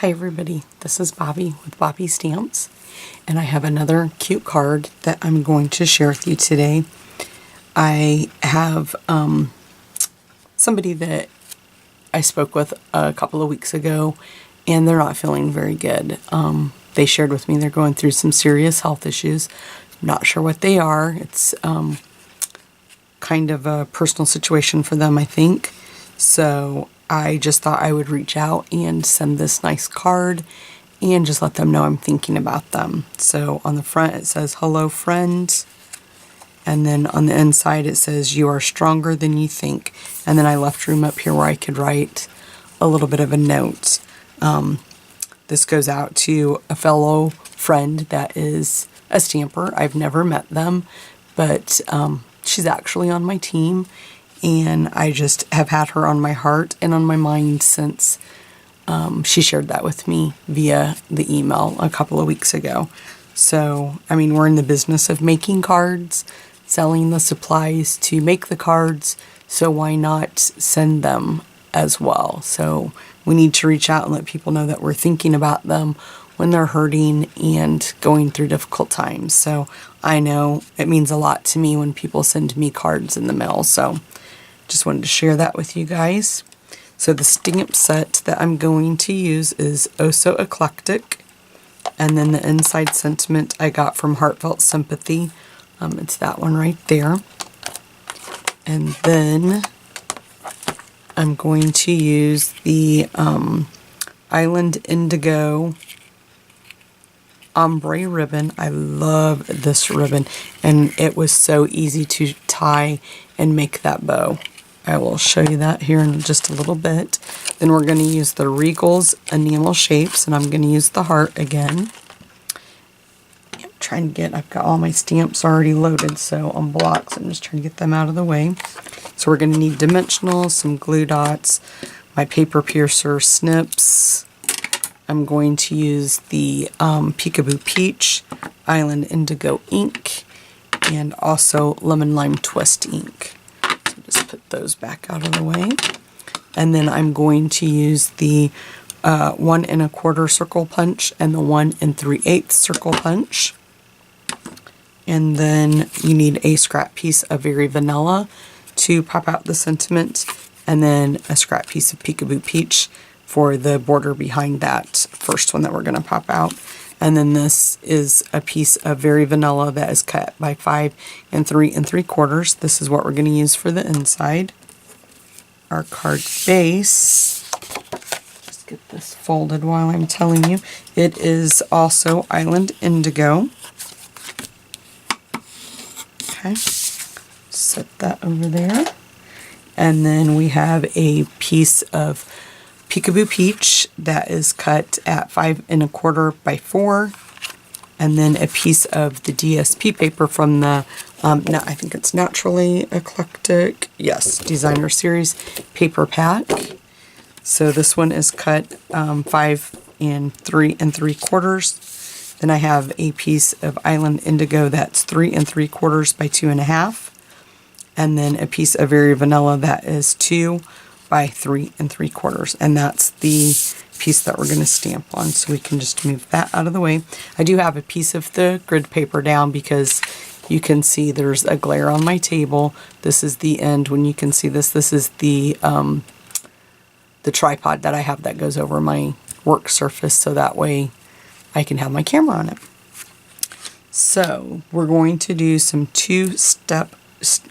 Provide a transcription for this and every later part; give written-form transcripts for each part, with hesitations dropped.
Hi everybody, this is Bobby with Bobby Stamps, and I have another cute card that I'm going to share with you today. I have somebody that I spoke with a couple of weeks ago, and they're not feeling very good. They shared with me they're going through some serious health issues. Not sure what they are. It's kind of a personal situation for them, I think. So I just thought I would reach out and send this nice card and just let them know I'm thinking about them. So on the front it says, "Hello friend," and then on the inside it says, "You are stronger than you think." And then I left room up here where I could write a little bit of a note. This goes out to a fellow friend that is a stamper. I've never met them, but she's actually on my team. And I just have had her on my heart and on my mind since she shared that with me via the email a couple of weeks ago. So, I mean, we're in the business of making cards, selling the supplies to make the cards, so why not send them as well? So we need to reach out and let people know that we're thinking about them when they're hurting and going through difficult times. So I know it means a lot to me when people send me cards in the mail. So just wanted to share that with you guys. So the stamp set that I'm going to use is Oh So Eclectic. And then the inside sentiment I got from Heartfelt Sympathy. It's that one right there. And then I'm going to use the Island Indigo ombre ribbon. I love this ribbon, and it was so easy to tie and make that bow. I will show you that here in just a little bit. Then we're going to use the Regal's enamel shapes, and I'm going to use the heart again. I'm trying to get, I've got all my stamps already loaded, so on blocks, I'm just trying to get them out of the way. So we're going to need dimensionals, some glue dots, my paper piercer snips. I'm going to use the Peekaboo Peach Island Indigo ink and also Lemon Lime Twist ink. So just put those back out of the way. And then I'm going to use the 1 1/4 circle punch and the 1 3/8 circle punch. And then you need a scrap piece of Very Vanilla to pop out the sentiment, and then a scrap piece of Peekaboo Peach for the border behind that first one that we're going to pop out. And then this is a piece of Very Vanilla that is cut by 5 3 3/4. This is what we're going to use for the inside. Our card base, just get this folded while I'm telling you, it is also Island Indigo. Okay, set that over there. And then we have a piece of Peekaboo Peach that is cut at 5 1/4 by 4, and then a piece of the DSP paper from the I think it's Naturally Eclectic, yes, Designer Series paper pack. So this one is cut 5 3 3/4. Then I have a piece of Island Indigo that's 3 3/4 by 2 1/2, and then a piece of Very Vanilla that is 2 by 3 3/4, and that's the piece that we're going to stamp on. So we can just move that out of the way. I do have a piece of the grid paper down because you can see there's a glare on my table. This is the end. When you can see this, this is the tripod that I have that goes over my work surface, so that way I can have my camera on it. So we're going to do some two-step,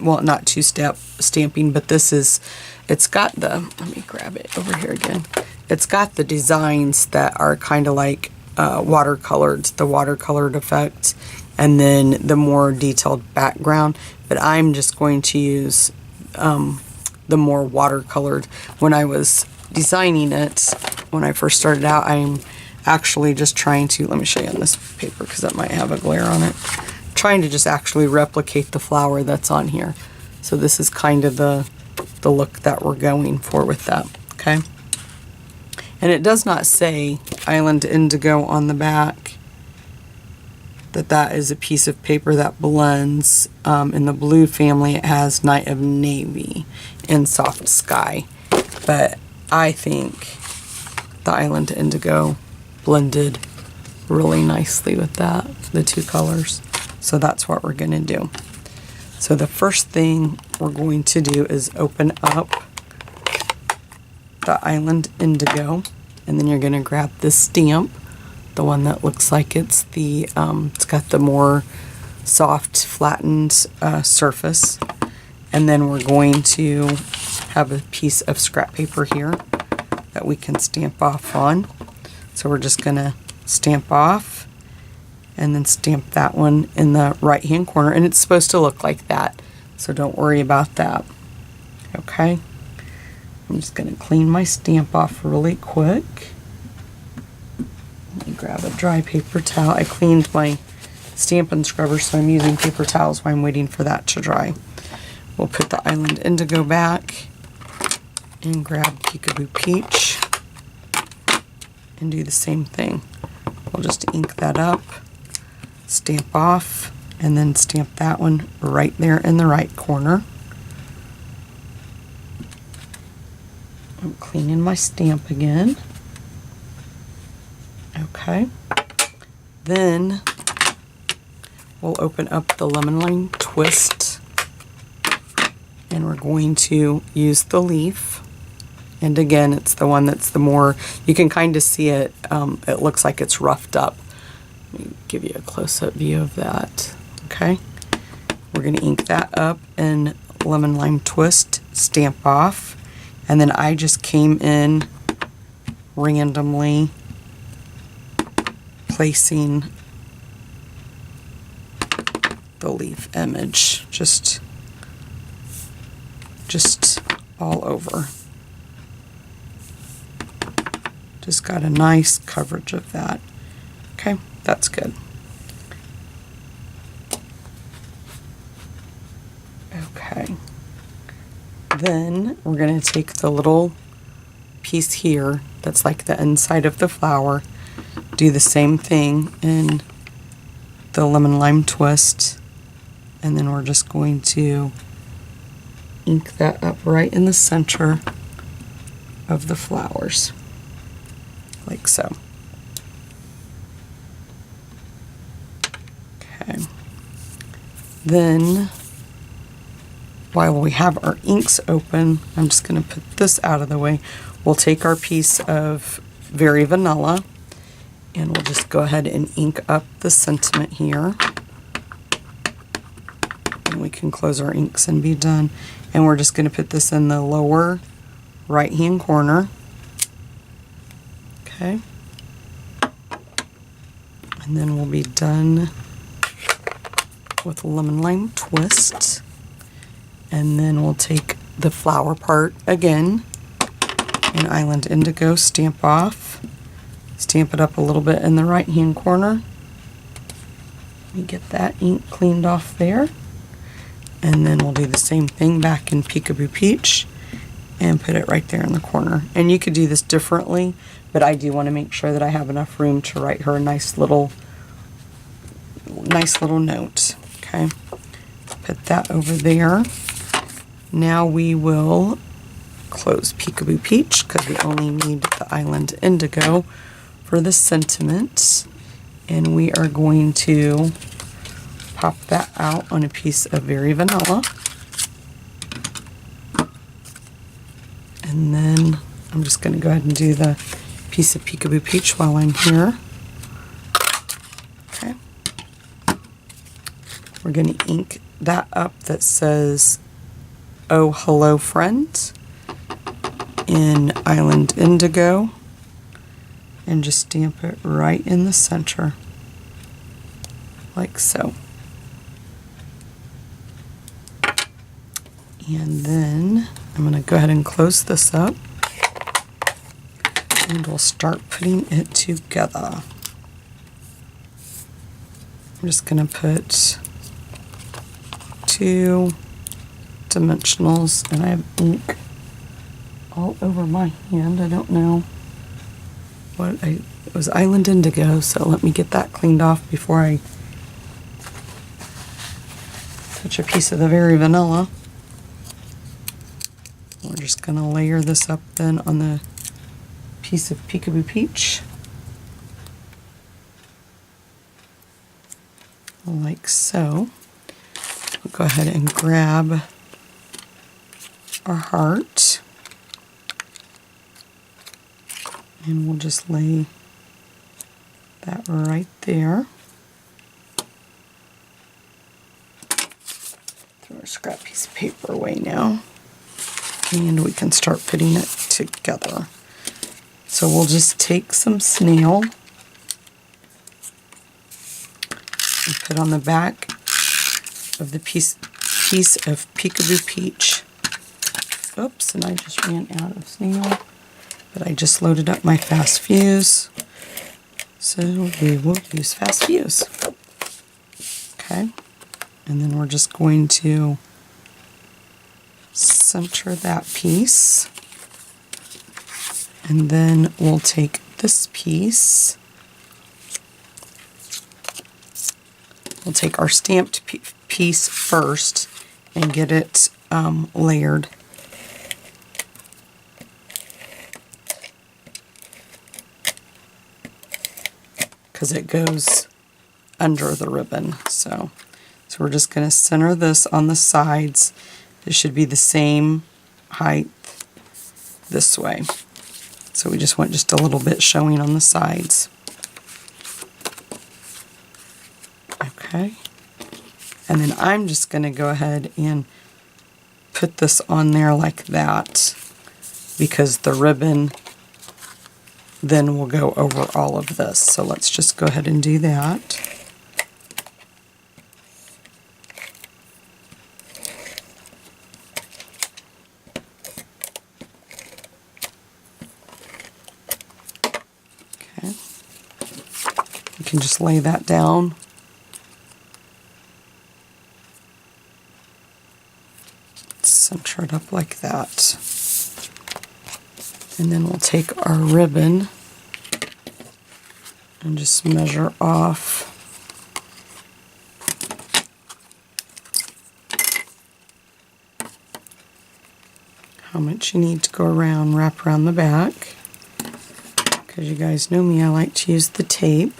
well, not two-step stamping, but this is, it's got the, let me grab it over here again. It's got the designs that are kind of like watercolored, the watercolored effect, and then the more detailed background. But I'm just going to use the more watercolored. When I was designing it, when I first started out, I'm actually just trying to, let me show you on this paper because that might have a glare on it. Trying to just actually replicate the flower that's on here. So this is kind of the look that we're going for with that, okay? And it does not say Island Indigo on the back, that is a piece of paper that blends. In the blue family it has Night of Navy and Soft Sky, but I think the Island Indigo blended really nicely with that, the two colors. So that's what we're going to do. So the first thing we're going to do is open up the Island Indigo, and then you're going to grab this stamp, the one that looks like it's the, it's got the more soft flattened surface. And then we're going to have a piece of scrap paper here that we can stamp off on. So we're just going to stamp off and then stamp that one in the right hand corner, and it's supposed to look like that, so don't worry about that. Okay, I'm just going to clean my stamp off really quick. Let me grab a dry paper towel. I cleaned my Stampin' Scrubber, so I'm using paper towels while I'm waiting for that to dry. We'll put the Island Indigo back and grab Peekaboo Peach and do the same thing. We'll just ink that up, stamp off, and then stamp that one right there in the right corner. I'm cleaning my stamp again. Okay. Then we'll open up the Lemon Lime Twist, and we're going to use the leaf. And again, it's the one that's the more, you can kind of see it, it looks like it's roughed up. Let me give you a close-up view of that. Okay, we're going to ink that up in Lemon Lime Twist, stamp off, and then I just came in randomly placing the leaf image just all over. Just got a nice coverage of that. Okay, that's good. Okay. Then we're going to take the little piece here that's like the inside of the flower, do the same thing in the Lemon Lime Twist, and then we're just going to ink that up right in the center of the flowers. Like so. Okay. Then, while we have our inks open, I'm just going to put this out of the way. We'll take our piece of Very Vanilla, and we'll just go ahead and ink up the sentiment here. And we can close our inks and be done. And we're just going to put this in the lower right-hand corner. Okay, and then we'll be done with Lemon Lime Twist, and then we'll take the flower part again in Island Indigo, stamp off, stamp it up a little bit in the right hand corner. Let me get that ink cleaned off there, and then we'll do the same thing back in Peekaboo Peach and put it right there in the corner. And you could do this differently, but I do want to make sure that I have enough room to write her a nice little note. Okay, put that over there. Now we will close Peekaboo Peach because we only need the Island Indigo for the sentiment, and we are going to pop that out on a piece of Very Vanilla. And then I'm just going to go ahead and do the piece of Peekaboo Peach while I'm here. Okay. We're going to ink that up that says, "Oh Hello Friend," in Island Indigo, and just stamp it right in the center, like so. And then I'm going to go ahead and close this up, and we'll start putting it together. I'm just going to put 2 dimensionals, and I have ink all over my hand. I don't know what it was. Island Indigo, so let me get that cleaned off before I touch a piece of the Very Vanilla. We're just going to layer this up then on the piece of Peekaboo Peach. Like so. We'll go ahead and grab our heart. And we'll just lay that right there. Throw our scrap piece of paper away now. And we can start putting it together. So we'll just take some snail and put on the back of the piece of Peekaboo Peach. Oops, and I just ran out of snail. But I just loaded up my fast fuse. So we will use fast fuse. Okay. And then we're just going to center that piece. And then we'll take this piece. We'll take our stamped piece first and get it layered. Because it goes under the ribbon. So we're just going to center this on the sides. It should be the same height this way. So we just want just a little bit showing on the sides. Okay. And then I'm just going to go ahead and put this on there like that, because the ribbon then will go over all of this. So let's just go ahead and do that. Okay. You can just lay that down. Center it up like that. And then we'll take our ribbon and just measure off how much you need to go around, wrap around the back. Because you guys know me, I like to use the tape.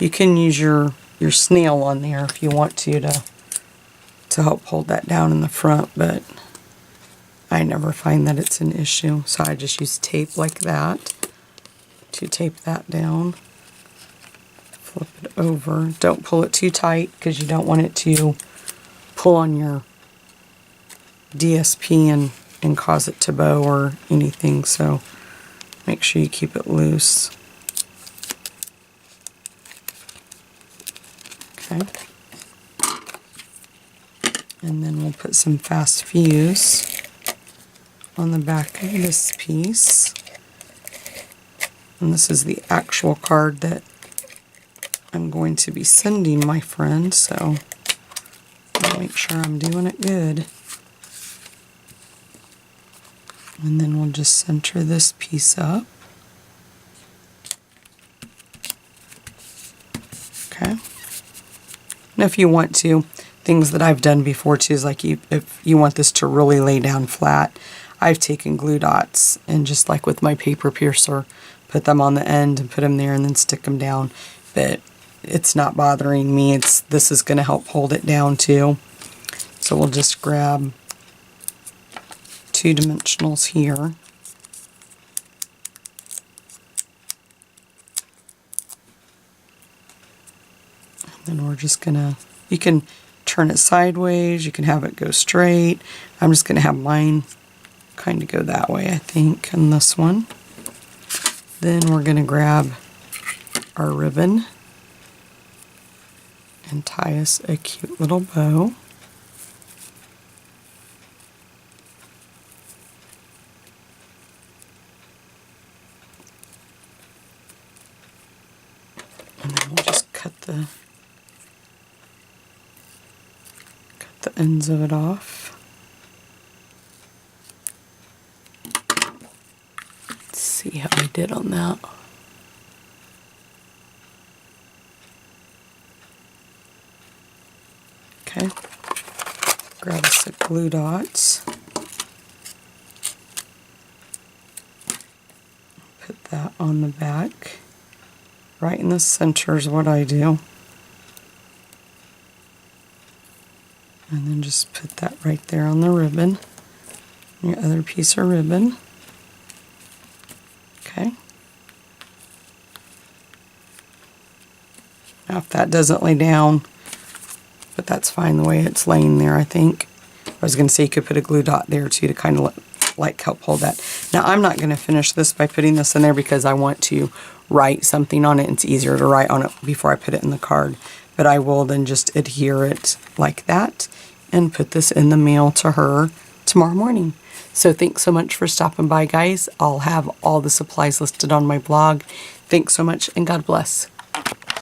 You can use your snail on there if you want to help hold that down in the front, but I never find that it's an issue. So I just use tape like that to tape that down. Flip it over. Don't pull it too tight because you don't want it to pull on your DSP and cause it to bow or anything. So make sure you keep it loose. Okay. And then we'll put some fast fuse on the back of this piece. And this is the actual card that I'm going to be sending my friend, so I'll make sure I'm doing it good. And then we'll just center this piece up. Okay. Now if you want to, things that I've done before too is like if you want this to really lay down flat, I've taken glue dots and just like with my paper piercer, put them on the end and put them there and then stick them down. But it's not bothering me. This is going to help hold it down too. So we'll just grab 2 dimensionals here. And then we're just going to, you can turn it sideways, you can have it go straight. I'm just going to have mine kind of go that way, I think, and this one. Then we're going to grab our ribbon and tie us a cute little bow. And then we'll just cut the ends of it off. Let's see how I did on that. Okay. Grab us a glue dots. on the back. Right in the center is what I do. And then just put that right there on the ribbon. Your other piece of ribbon. Okay. Now if that doesn't lay down, but that's fine the way it's laying there, I think. I was going to say you could put a glue dot there too to kind of like help hold that. Now I'm not going to finish this by putting this in there because I want to write something on it. It's easier to write on it before I put it in the card. But I will then just adhere it like that and put this in the mail to her tomorrow morning. So thanks so much for stopping by, guys. I'll have all the supplies listed on my blog. Thanks so much, and God bless.